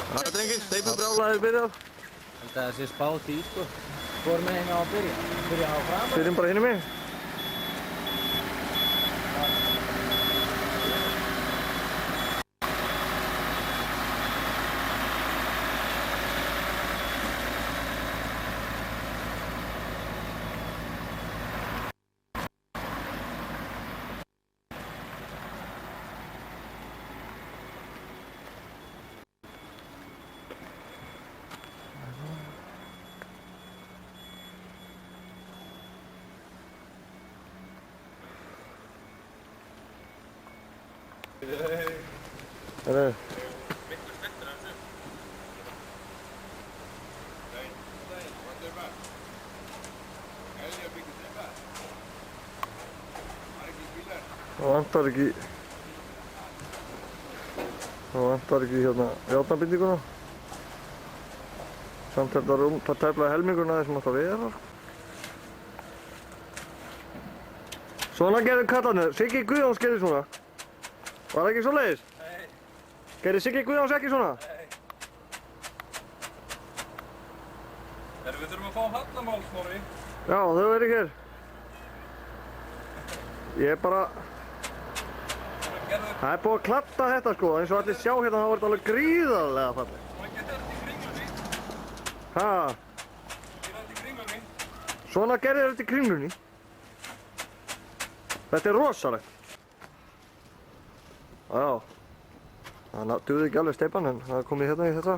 Það er drengir, steypubrjálæðir byrjað. Held að það sé spáð í, sko. Hvor meginn á að byrja? Byrja á fram? Byrjum bara hinum meginn. Miklu spenntur af þessu. Nei, what er það? Helga byggir þetta. Það ekki bílar. Það vantar ekki hérna járnabindinguna. Samt þetta tæplega helminguna þessum átt að vera. Svona gerðu kallarnir. Siggi Guðjóns gerði svona. Var það ekki svoleiðis? Nei. Gerði Siggi Guðjóns ekki svona? Nei. Við þurfum að fá hallamál, Snorri. Já, þau verið hér. Ég er bara... Það er búið að klatta þetta sko, eins og allir sjá hérna þá er þetta alveg gríðarlega fallið. Það getur þetta í kringlunni. Ha? Getur þetta í kringlunni. Svona gerði þetta í kringlunni. Þetta er rosalegt. Já. Það duði ekki alveg steypan en það er komið hérna í þetta.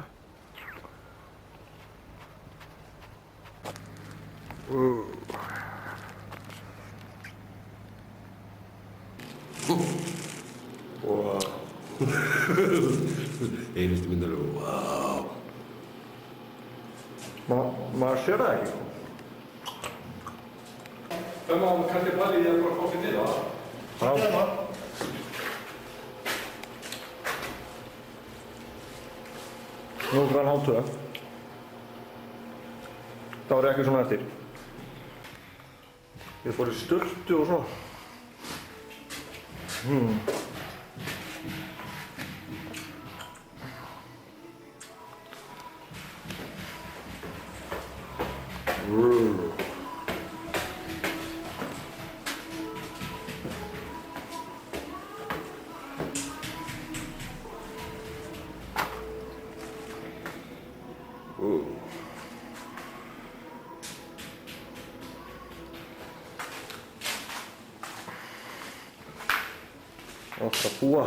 Wow. Einustu myndar og wow. Maður sér það ekki. Það má kannski balli í að bara fá sér niður á það. Já. Nú er hann hálftöða. Það var ekki svona eftir. Ég fór í sturtu og svona. Átt að búa.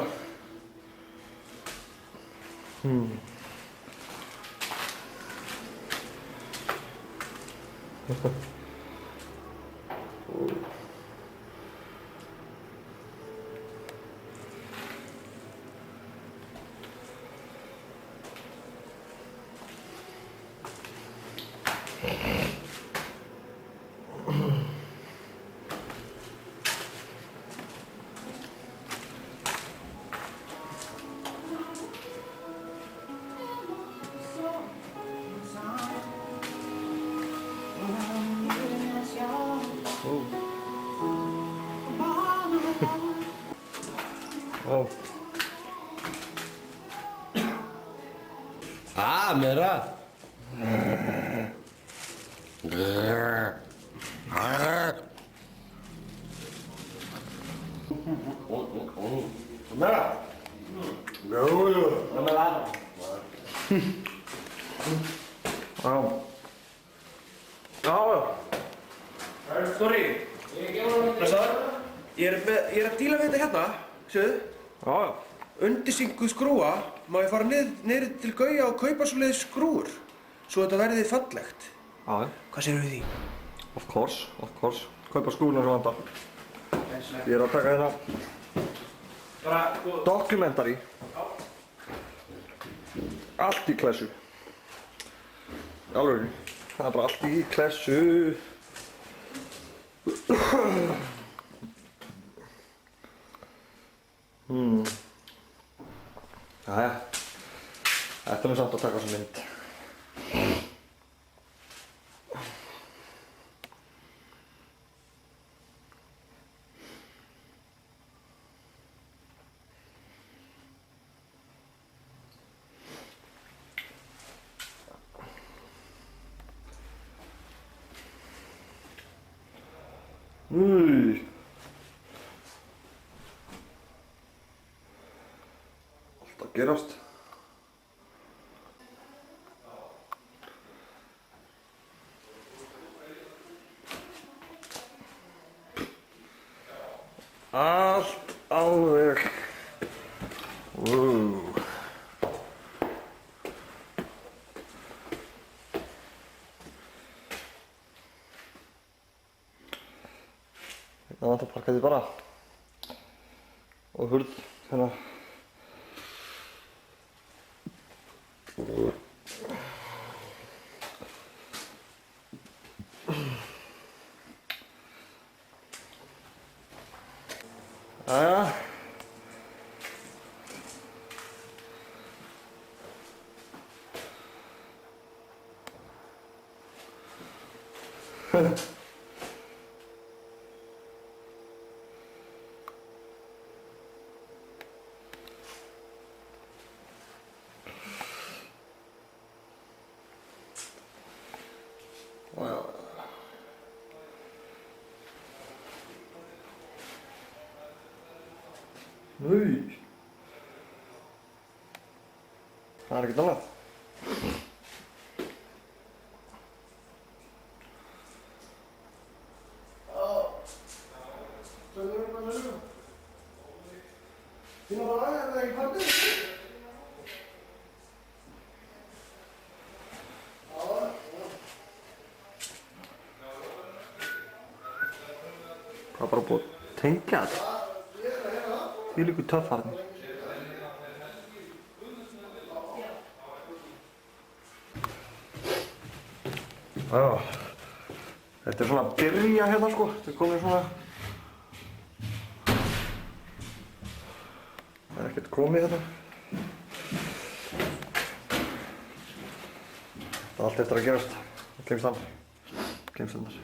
Meira. Meira? Jú. Það með aðra. Já. Snorri, ég er að díla við þetta hérna, sjöðu. Já. Undirsyngu skrúa, má ég fara niður til Gauja og kaupa svoleiðis skrúur, svo þetta verði fallegt. Já. Hvað segirðu við því? Of course. Kaupa skúruna sem vantar. Ég er að taka hérna dokumentari. Allt í klessu. Alveg. Það er bara allt í klessu. Jæja. Þetta er samt að taka sem mynd. Új. Allt að gerast. Allt alveg. Það vantar parkettið bara. Og hurð hérna. Jæja. Új. Það er ekkert annað. Það er bara búið að tengja þetta. Því líkur töffarnir. Já. Þetta er svona að byrja hérna sko. Þetta er komið svona. Það er ekkert komið hérna. Það er allt eftir að gerast. Það kemst hann. Kemst hann þar.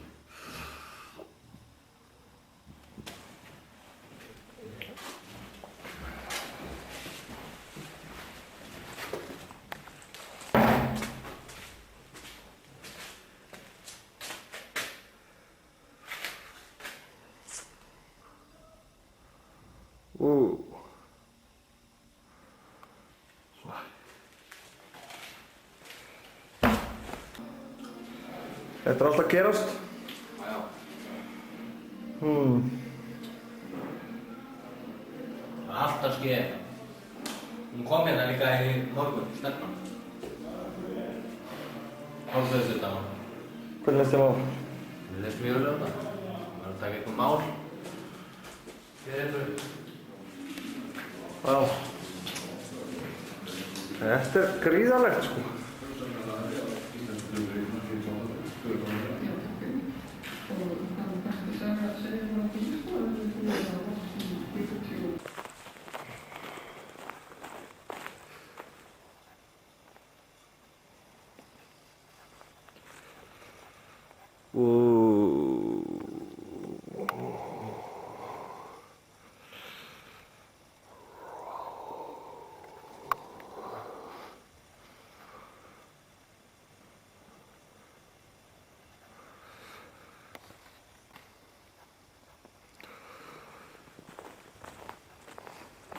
Þetta er alltaf að gerast. Já. Það er alltaf skeið. Hún kom hérna líka í morgun, stelpan. Hálfðuðu þetta á. Hvernig leist þér á? Mér leist mjög vel á þetta. Það var að taka eitthvað mál. Já. Þetta er gríðarlegt sko.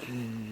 Gee.